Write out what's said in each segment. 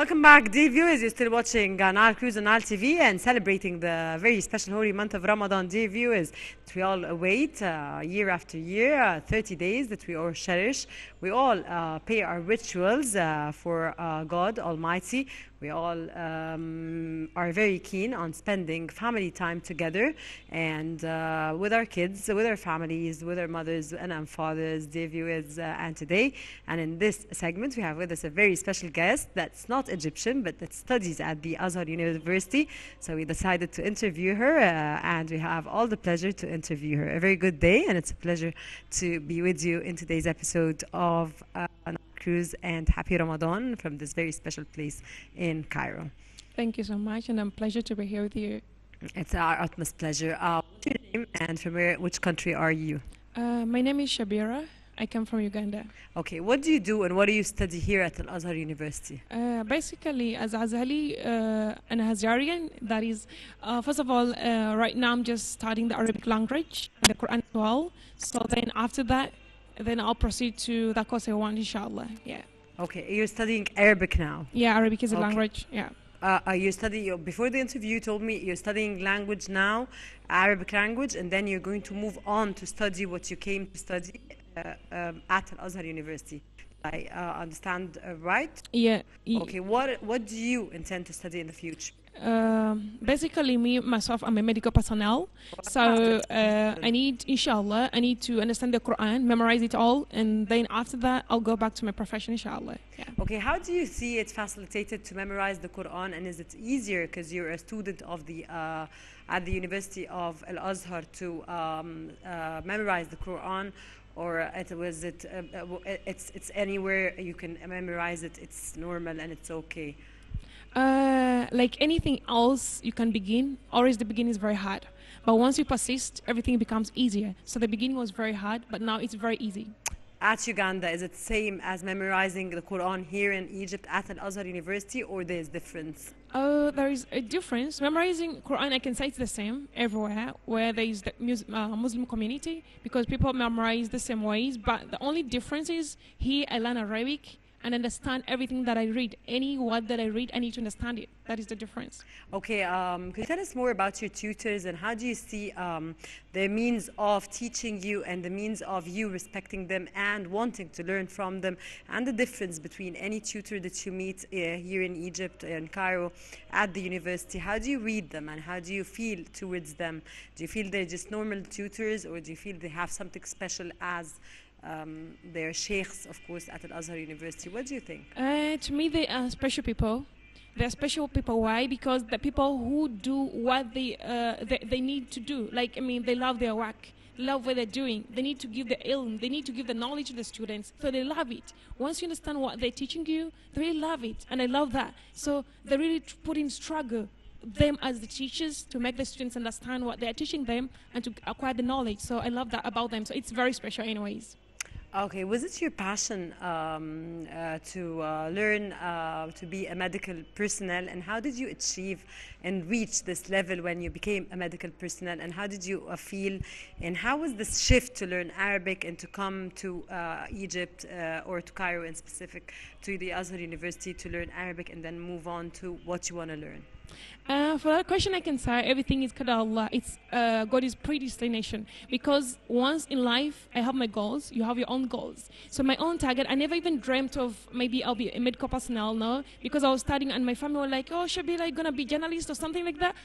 Welcome back, dear viewers. You're still watching Nile Cruise on Nile TV and celebrating the very special holy month of Ramadan, dear viewers, that we all await year after year, 30 days that we all cherish. We all pay our rituals for God Almighty. We all are very keen on spending family time together and with our kids, with our families, with our mothers and our fathers, dear viewers. And today, and in this segment, we have with us a very special guest that's not Egyptian, but that studies at the Azhar University. So we decided to interview her, and we have all the pleasure to interview her. A very good day, and it's a pleasure to be with you in today's episode of Cruise, and happy Ramadan from this very special place in Cairo. Thank you so much, and I'm pleasure to be here with you. It's our utmost pleasure. What's your name and from which country are you? My name is Shabira. I come from Uganda. Okay, what do you do and what do you study here at Al Azhar University? Basically, as Azhali, an Hazarian, that is, first of all, right now I'm just studying the Arabic language, the Quran as well. So then after that, then I'll proceed to the course I want, inshallah. Yeah. Okay, you're studying Arabic now. Yeah, Arabic is a language. Yeah. You study before the interview. You told me you're studying language now, Arabic language, and then you're going to move on to study what you came to study at Al Azhar University. I understand right? Yeah. Okay. What do you intend to study in the future? Basically, me myself, I'm a medical personnel, so I need, inshallah, I need to understand the Quran, memorize it all, and then after that, I'll go back to my profession, inshallah. Yeah. Okay, how do you see it facilitated to memorize the Quran, and is it easier because you're a student of the at the University of Al Azhar to memorize the Quran, or it's anywhere you can memorize it, it's normal and it's okay? Like anything else, you can begin. Always the beginning is very hard, but once you persist, everything becomes easier. So the beginning was very hard, but now it's very easy. At Uganda, is it same as memorizing the Quran here in Egypt at Al Azhar University, or there's difference? There is a difference. Memorizing Quran, I can say it's the same everywhere where there is the Muslim community, because people memorize the same ways. But the only difference is here I learn Arabic and understand everything that I read. Any word that I read, I need to understand it. That is the difference. Okay, could you tell us more about your tutors and how do you see the means of teaching you and the means of you respecting them and wanting to learn from them, and the difference between any tutor that you meet here in Egypt and Cairo at the university? How do you read them and how do you feel towards them? Do you feel they're just normal tutors, or do you feel they have something special as they're sheikhs, of course, at Al Azhar University? What do you think? To me, they are special people. They're special people. Why? Because the people who do what they need to do. Like, I mean, they love their work, love what they're doing. They need to give the ilm. They need to give the knowledge to the students, so they love it. Once you understand what they're teaching you, they really love it, and I love that. So they really put in struggle, them as the teachers, to make the students understand what they're teaching them and to acquire the knowledge. So I love that about them. So it's very special anyways. Okay, was it your passion to learn to be a medical personnel, and how did you achieve and reach this level when you became a medical personnel, and how did you feel, and how was this shift to learn Arabic and to come to Egypt or to Cairo in specific, to the Azhar University to learn Arabic and then move on to what you want to learn? For that question, I can say everything is Qadar Allah. It's God's predestination. Because once in life, I have my goals. You have your own goals. So my own target, I never even dreamt of maybe I'll be a medical personnel, no. Because I was studying and my family were like, oh, Shabira, you're going to be a journalist or something like that.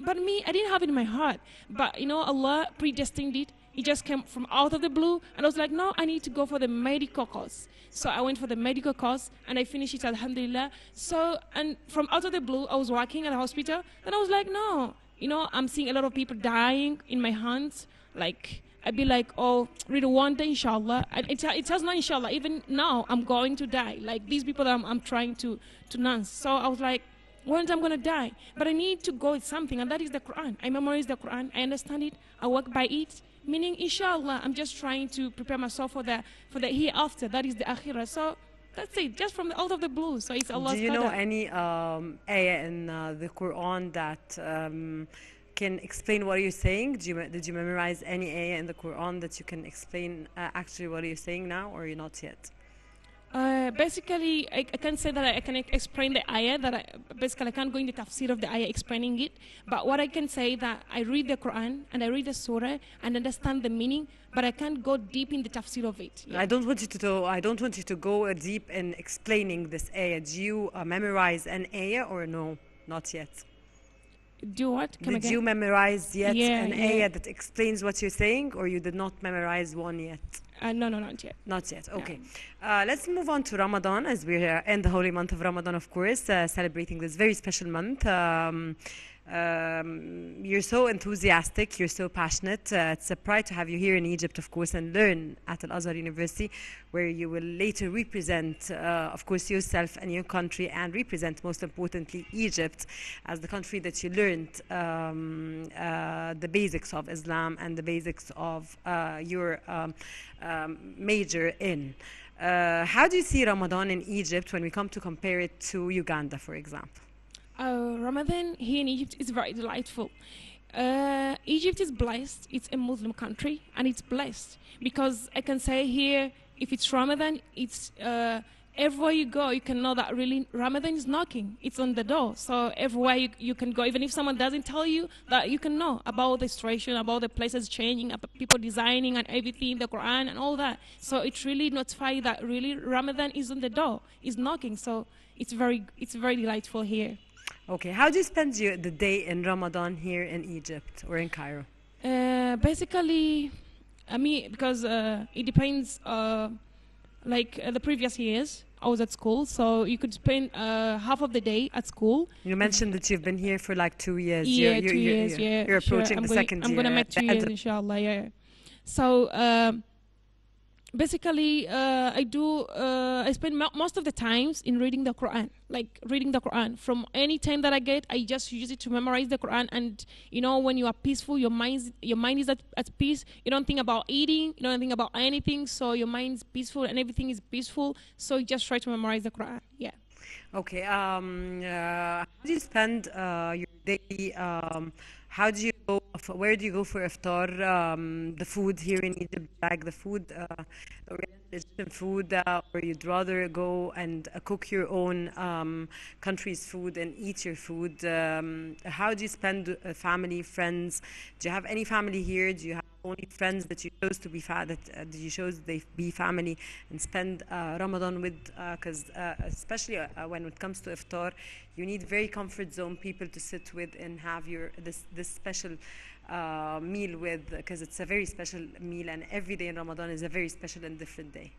But me, I didn't have it in my heart. But, you know, Allah predestined it. It just came from out of the blue. And I was like, no, I need to go for the medical course. So I went for the medical course and I finished it, alhamdulillah. So, and from out of the blue, I was working at a hospital. Then I was like, no, you know, I'm seeing a lot of people dying in my hands. Like, I'd be like, oh, really one day, inshallah. And it has not, inshallah. Even now, I'm going to die. Like these people that I'm trying to nurse. So I was like, one day I'm going to die. But I need to go with something, and that is the Quran. I memorize the Quran. I understand it. I work by it. Meaning, inshallah, I'm just trying to prepare myself for the hereafter. That is the akhirah. So that's it, just from out of the blue. So it's Allah's qadar. Do you know any ayah in the Quran that can explain what you're saying? Did you memorize any ayah in the Quran that you can explain actually what you're saying now, or you're not yet? Basically, I can't say that I can explain the ayah. Basically, I can't go in the tafsir of the ayah explaining it. But what I can say that I read the Quran and I read the surah and understand the meaning, but I can't go deep in the tafsir of it. Yeah. I don't want you to I don't want you to go deep in explaining this ayah. Do you memorize an ayah or no? Not yet. Do what? Come Did again? you memorize yet Yeah, an yeah. ayah that explains what you're saying, or you did not memorize one yet? No, not yet. Not yet. Okay. Let's move on to Ramadan, as we're in the holy month of Ramadan, of course, celebrating this very special month. You're so enthusiastic, you're so passionate. It's a pride to have you here in Egypt, of course, and learn at Al Azhar University, where you will later represent, of course, yourself and your country, and represent, most importantly, Egypt as the country that you learned the basics of Islam and the basics of your major in. How do you see Ramadan in Egypt when we come to compare it to Uganda, for example? Ramadan here in Egypt is very delightful. Egypt is blessed. It's a Muslim country, and it's blessed because I can say here, if it's Ramadan, it's everywhere you go, you can know that really Ramadan is knocking. It's on the door. So everywhere you can go, even if someone doesn't tell you, that you can know about the situation, about the places changing, about people designing and everything, the Quran and all that. So it's really notified that really Ramadan is on the door, is knocking. So it's very delightful here. Okay, how do you spend the day in Ramadan here in Egypt or in Cairo? Basically, I mean, because it depends. The previous years, I was at school, so you could spend half of the day at school. You mentioned that you've been here for like 2 years. Yeah, 2 years. Yeah, You're approaching the second year. I'm gonna make 2 years, inshallah. Yeah. So basically, I spend most of the times in reading the Quran. Like reading the Quran. From any time that I get, I just use it to memorize the Quran. And you know, when you are peaceful, your mind is at peace. You don't think about eating. You don't think about anything. So your mind's peaceful and everything is peaceful. So you just try to memorize the Quran. Yeah. Okay. How do you spend your day? How do you go? Where do you go for iftar? The food here in Egypt, like the food, Egyptian food, or you'd rather go and cook your own country's food and eat your food? How do you spend family, friends? Do you have any family here? Do you have only friends that you chose to be they be family and spend Ramadan with? Because especially when it comes to iftar, you need very comfort zone people to sit with and have this special meal with, because it's a very special meal, and every day in Ramadan is a very special and different day.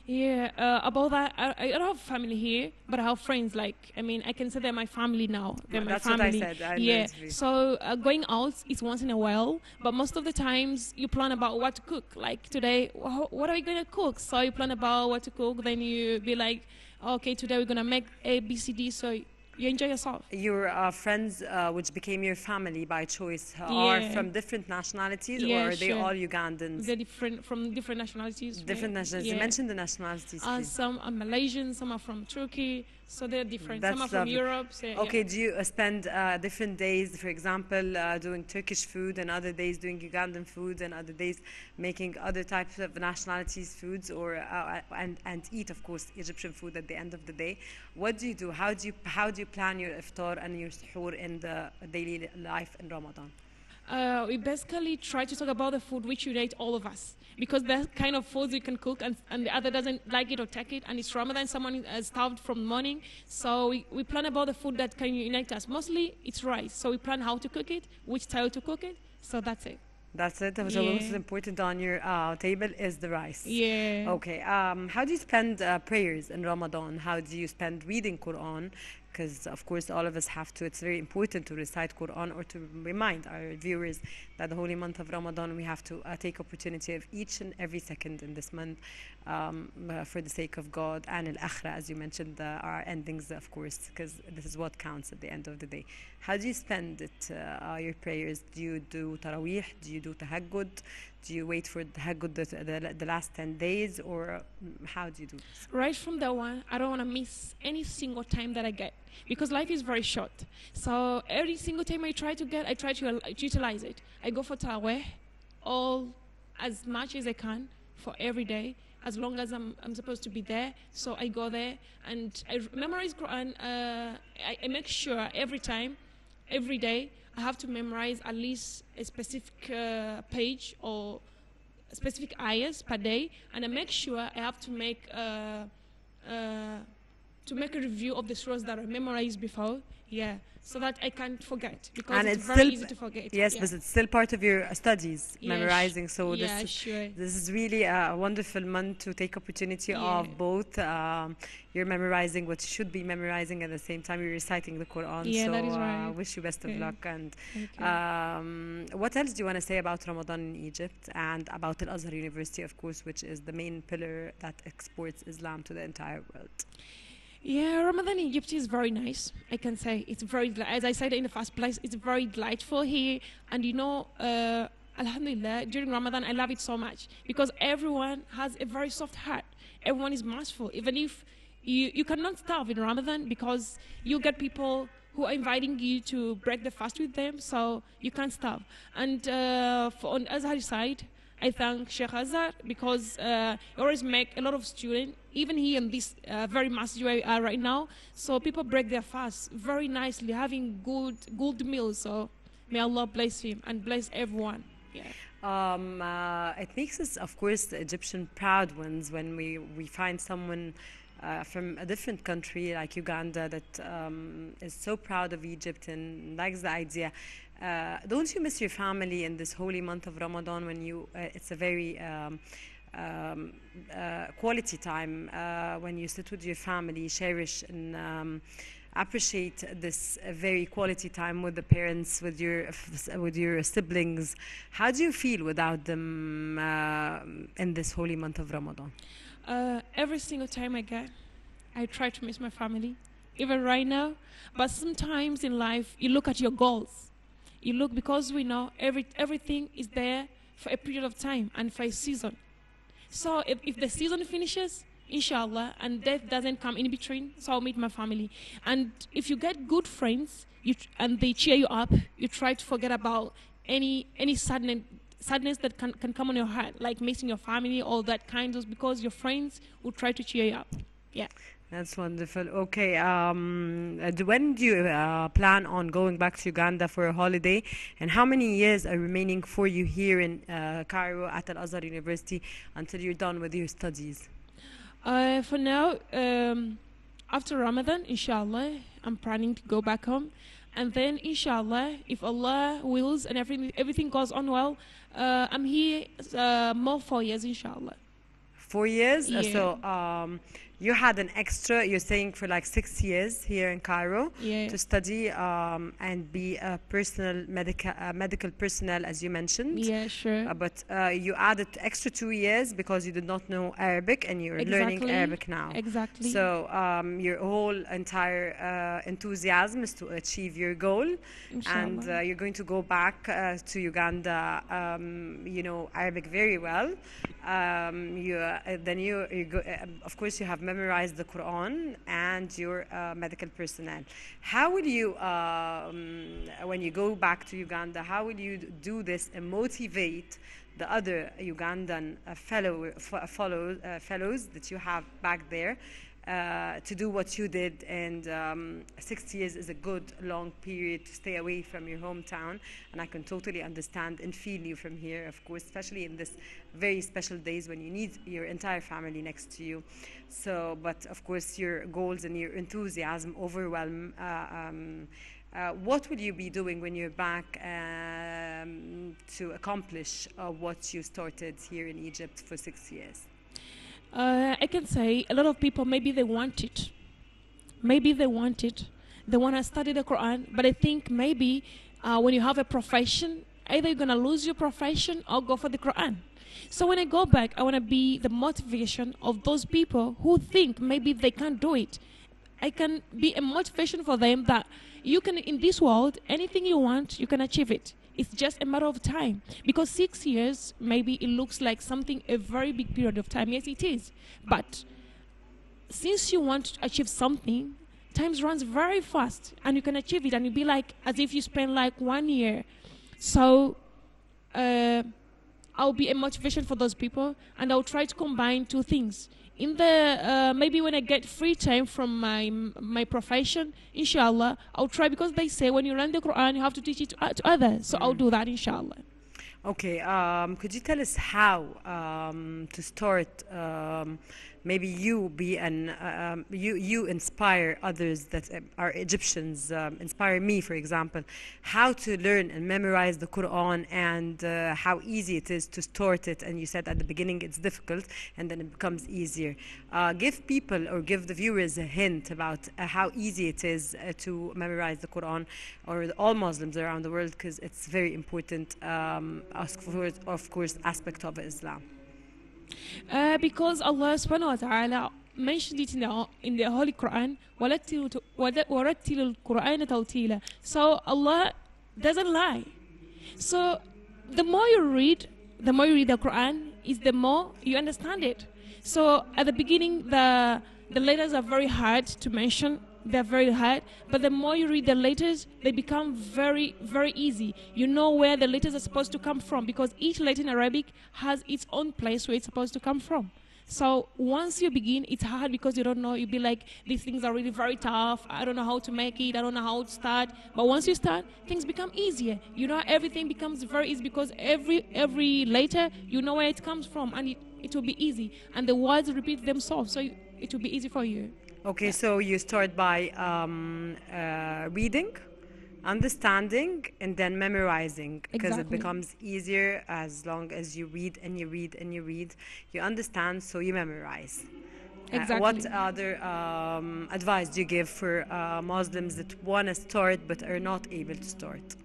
Yeah, about that, I don't have family here, but I have friends. Like, I mean, I can say they're my family now. They're my That's family. what I said. Yeah. So going out is once in a while, but most of the times you plan about what to cook. Like today, what are we gonna cook? So you plan about what to cook. Then you be like, okay, today we're gonna make A, B, C, D. So you enjoy yourself. Your friends, which became your family by choice, are from different nationalities, or are they all Ugandans? They're from different nationalities. Different nationalities. You mentioned the nationalities, please. Some are Malaysian, some are from Turkey, so they're different. That's some are from lovely. Europe. So, okay, do you spend different days, for example, doing Turkish food, and other days doing Ugandan food, and other days making other types of nationalities foods, or and eat, of course, Egyptian food at the end of the day? What do you do? How do you plan your iftar and your suhoor in the daily life in Ramadan? We basically try to talk about the food which unite all of us, because there's kind of foods you can cook and the other doesn't like it or take it, and it's Ramadan, someone is starved from morning, so we plan about the food that can unite us. Mostly it's rice, so we plan how to cook it, which style to cook it, so that's it. That's it. So the most important on your table is the rice. Yeah. Okay. How do you spend prayers in Ramadan? How do you spend reading Quran? Because of course all of us have to. It's very important to recite Quran, or to remind our viewers that the holy month of Ramadan, we have to take opportunity of each and every second in this month for the sake of God and al-akhirah, as you mentioned, our endings, of course, because this is what counts at the end of the day. How do you spend it, your prayers? Do you do tarawih? Do you do tahajjud? Do you wait for tahajjud the last 10 days, or how do you do this? Right from that one, I don't want to miss any single time that I get, because life is very short. So every single time I try to utilize it. I go for tarawih all as much as I can for every day. as long as I'm supposed to be there. So I go there and I memorize Quran. I make sure every time, every day, I have to memorize at least a specific page or specific ayahs per day, and I make sure I have to make a review of the surahs that I memorized before, so that I can't forget, because And it's it's very still easy to forget. yes, yeah. but it's still part of your studies, Yeah, memorizing. So yeah, sure. this is really a wonderful month to take opportunity Yeah. of both. You're memorizing what you should be memorizing, at the same time you're reciting the Quran. Yeah, so that is right. wish you best of Yeah. luck. And Thank you. what else do you want to say about Ramadan in Egypt and about Al Azhar University, of course, which is the main pillar that exports Islam to the entire world? Yeah, Ramadan in Egypt is very nice. I can say it's very, as I said in the first place, it's very delightful here. And Alhamdulillah, during Ramadan, I love it so much because everyone has a very soft heart. Everyone is merciful. Even if you cannot starve in Ramadan, because you get people who are inviting you to break the fast with them, so you can't starve. And on Azhar side, I thank Sheikh Azhar because he always make a lot of students, even here in this very masjid where we are right now. So people break their fast very nicely, having good meals. So may Allah bless him and bless everyone. Yeah. It makes us, of course, the Egyptian proud ones when we find someone from a different country like Uganda that is so proud of Egypt and likes the idea. Don't you miss your family in this holy month of Ramadan when it's a very quality time when you sit with your family, cherish and appreciate this very quality time with the parents, with your siblings? How do you feel without them in this holy month of Ramadan? Every single time I try to miss my family, even right now. But sometimes in life, you look at your goals. You look, because we know everything is there for a period of time and for a season. So if the season finishes, inshallah, and death doesn't come in between, so I'll meet my family. And if you get good friends and they cheer you up, you try to forget about any sadness that can come on your heart, like missing your family, all that kind of, because your friends will try to cheer you up. Yeah. That's wonderful. Okay, when do you plan on going back to Uganda for a holiday? And how many years are remaining for you here in Cairo at Al Azhar University until you're done with your studies? For now, after Ramadan, inshallah, I'm planning to go back home. And then, inshallah, if Allah wills and everything goes on well, I'm here more 4 years, inshallah. 4 years? Yeah. So you had an extra, you're saying, for like 6 years here in Cairo to study and be a medical personnel, as you mentioned. Yeah, sure. But you added extra 2 years because you did not know Arabic and you're learning Arabic now. Exactly. So your whole entire enthusiasm is to achieve your goal. Inshallah. And you're going to go back to Uganda, you know Arabic very well. Of course, you have memorized the Quran and you're medical personnel. How will you, when you go back to Uganda, how will you do this and motivate the other Ugandan fellows that you have back there to do what you did? And 6 years is a good long period to stay away from your hometown, and I can totally understand and feel you from here, of course, especially in this very special days when you need your entire family next to you. So, but of course your goals and your enthusiasm overwhelm. What will you be doing when you're back to accomplish what you started here in Egypt for 6 years? I can say a lot of people, maybe they want it. Maybe they want it. They want to study the Quran, but I think maybe when you have a profession, either you're going to lose your profession or go for the Quran. So when I go back, I want to be the motivation of those people who think maybe they can't do it. I can be a motivation for them that you can, in this world, anything you want, you can achieve it. It's just a matter of time. Because 6 years, maybe it looks like something, a very big period of time. Yes, it is. But since you want to achieve something, time runs very fast and you can achieve it. And you'll be like, as if you spend like 1 year. So I'll be a motivation for those people, and I'll try to combine two things. In the maybe when I get free time from my profession, inshallah, I'll try, because they say when you learn the Quran, you have to teach it to others. So I'll do that, inshallah. Okay, could you tell us how to start? Maybe you be an you inspire others that are Egyptians. Inspire me, for example, how to learn and memorize the Quran, and how easy it is to start it. And you said at the beginning it's difficult, and then it becomes easier. Give people or give the viewers a hint about how easy it is to memorize the Quran, or all Muslims around the world, because it's very important, of course, aspect of Islam. Because Allah subhanahu wa ta'ala mentioned it in the Holy Quran, وَرَتِّلُ الْقُرْآنَ تَوْتِيلًا. So Allah doesn't lie. So the more you read the Quran, is the more you understand it. So at the beginning, the letters are very hard to mention. They're very hard, but the more you read the letters, they become very, very easy. You know where the letters are supposed to come from, because each letter in Arabic has its own place where it's supposed to come from. So once you begin, it's hard because you don't know. You'll be like, these things are really very tough. I don't know how to make it. I don't know how to start. But once you start, things become easier. You know, everything becomes very easy, because every letter, you know where it comes from, and it will be easy. And the words repeat themselves, so it will be easy for you. Okay, so you start by reading, understanding, and then memorizing, because it Exactly. becomes easier as long as you read and you read and you read. You understand, so you memorize. Exactly. What other advice do you give for Muslims that want to start but are not able to start?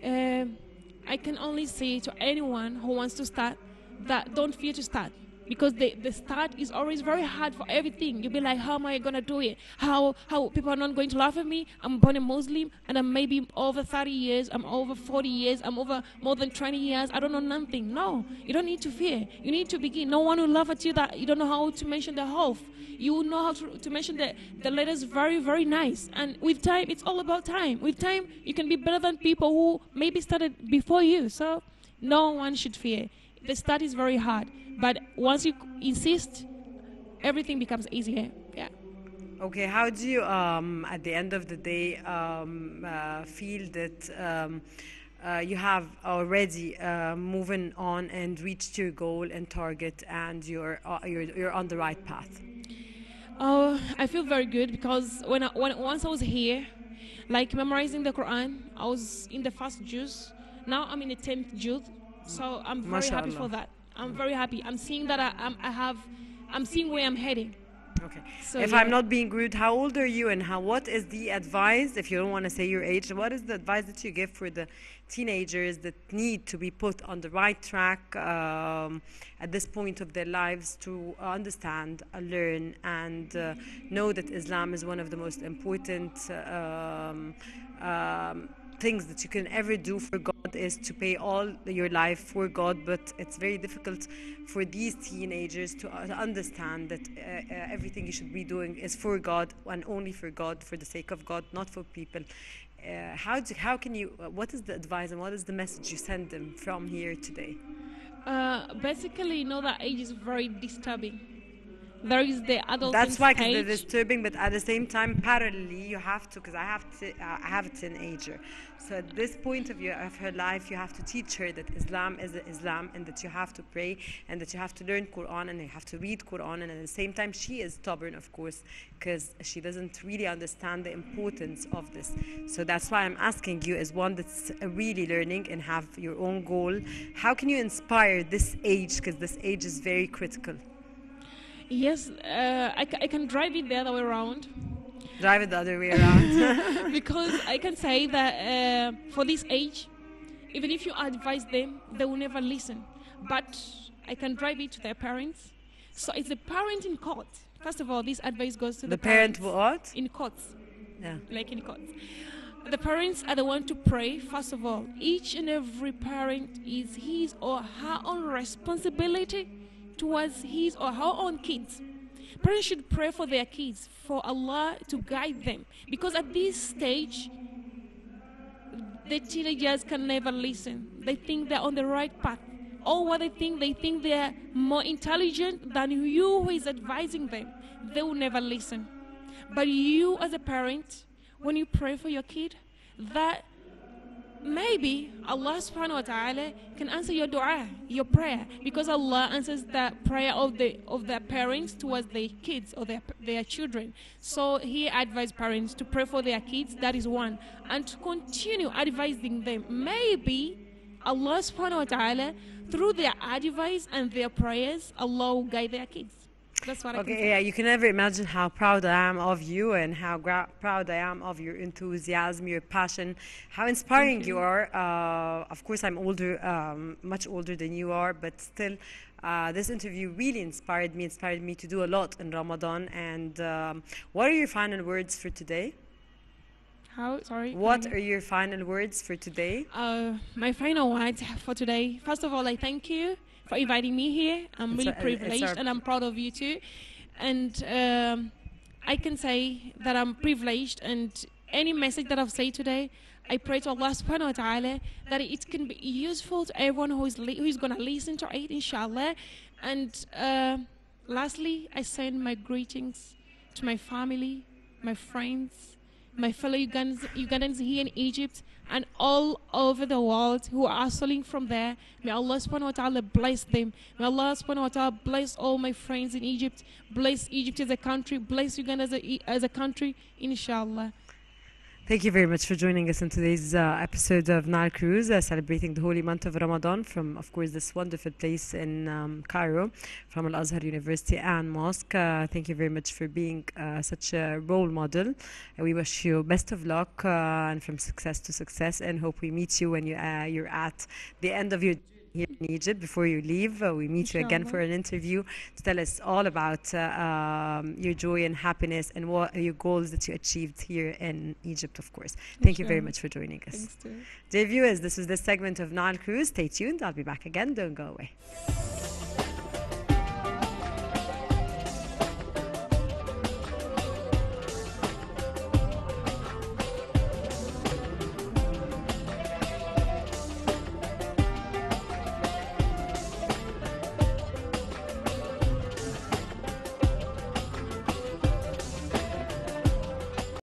I can only say to anyone who wants to start that don't fear to start, because the start is always very hard for everything. You'll be like, how am I going to do it? How people are not going to laugh at me? I'm born a Muslim, and I'm maybe over 30 years, I'm over 40 years, I'm over more than 20 years, I don't know nothing. No, you don't need to fear. You need to begin. No one will laugh at you that you don't know how to mention the half. You will know how to mention the letters very, very nice. And with time, it's all about time. With time, you can be better than people who maybe started before you. So no one should fear. The start is very hard, but once you insist, everything becomes easier. Yeah. Okay, how do you, at the end of the day, feel that you have already moving on and reached your goal and target, and you're on the right path? Oh, I feel very good, because once I was here, like memorizing the Quran, I was in the first juz. Now I'm in the 10th juz. So I'm very happy for that. I'm very happy. I'm seeing that I'm seeing where I'm heading. Okay. So If yeah. I'm not being rude, how old are you, and what is the advice, if you don't want to say your age, what is the advice that you give for the teenagers that need to be put on the right track at this point of their lives to understand, learn, and know that Islam is one of the most important things that you can ever do for God, is to pay all your life for God, but it's very difficult for these teenagers to understand that everything you should be doing is for God and only for God, for the sake of God, not for people. How can you, what is the advice and what is the message you send them from here today? Basically, you know, that age is very disturbing. There is the adult That's why, because stage. they're disturbing, but at the same time, parallelly, you have to, because I have a teenager. So at this point of her life, you have to teach her that Islam is Islam, and that you have to pray, and that you have to learn Quran, and you have to read Quran, and at the same time, she is stubborn, of course, because she doesn't really understand the importance of this. So that's why I'm asking you, as one that's really learning and have your own goal, how can you inspire this age, because this age is very critical? Yes, I can drive it the other way around. Drive it the other way around. Because I can say that for this age, even if you advise them, they will never listen. But I can drive it to their parents. So it's the parent in court. First of all, this advice goes to the parent parents. what? In courts. Yeah. Like in courts. The parents are the one to pray, first of all. Each and every parent is his or her own responsibility towards his or her own kids. Parents should pray for their kids, for Allah to guide them. Because at this stage, the teenagers can never listen. They think they're on the right path. all what they think they're more intelligent than you who is advising them. They will never listen. But you as a parent, when you pray for your kid, that maybe Allah subhanahu wa ta'ala can answer your dua, your prayer, because Allah answers the prayer of the parents towards their kids or their children. So He advised parents to pray for their kids, that is one, and to continue advising them. Maybe Allah subhanahu wa ta'ala, through their advice and their prayers, Allah will guide their kids. That's what I can say. Yeah, you can never imagine how proud I am of you and how proud I am of your enthusiasm, your passion, how inspiring you are. Of course, I'm older, much older than you are, but still, this interview really inspired me to do a lot in Ramadan. And what are your final words for today? Sorry. What are your final words for today? My final words for today. First of all, I thank you for inviting me here. I'm really privileged and I'm proud of you too. And I can say that I'm privileged, and any message that I've said today, I pray to Allah subhanahu wa ta'ala that it can be useful to everyone who is going to listen to it, inshallah. And lastly, I send my greetings to my family, my friends, my fellow Ugandans here in Egypt and all over the world who are hustling from there. May Allah subhanahu wa ta'ala bless them. May Allah subhanahu wa ta'ala bless all my friends in Egypt, bless Egypt as a country, bless Uganda as a country, inshallah. Thank you very much for joining us in today's episode of Nile Cruise, celebrating the holy month of Ramadan from, of course, this wonderful place in Cairo, from Al-Azhar University and Mosque. Thank you very much for being such a role model. We wish you best of luck and from success to success, and hope we meet you when you're at the end of your here in Egypt. Before you leave, we meet you again for an interview to tell us all about your joy and happiness and what your goals that you achieved here in Egypt, of course. Thank you very much for joining us. Thanks too. Dear viewers, this is this segment of Nile Cruise. Stay tuned. I'll be back again. Don't go away.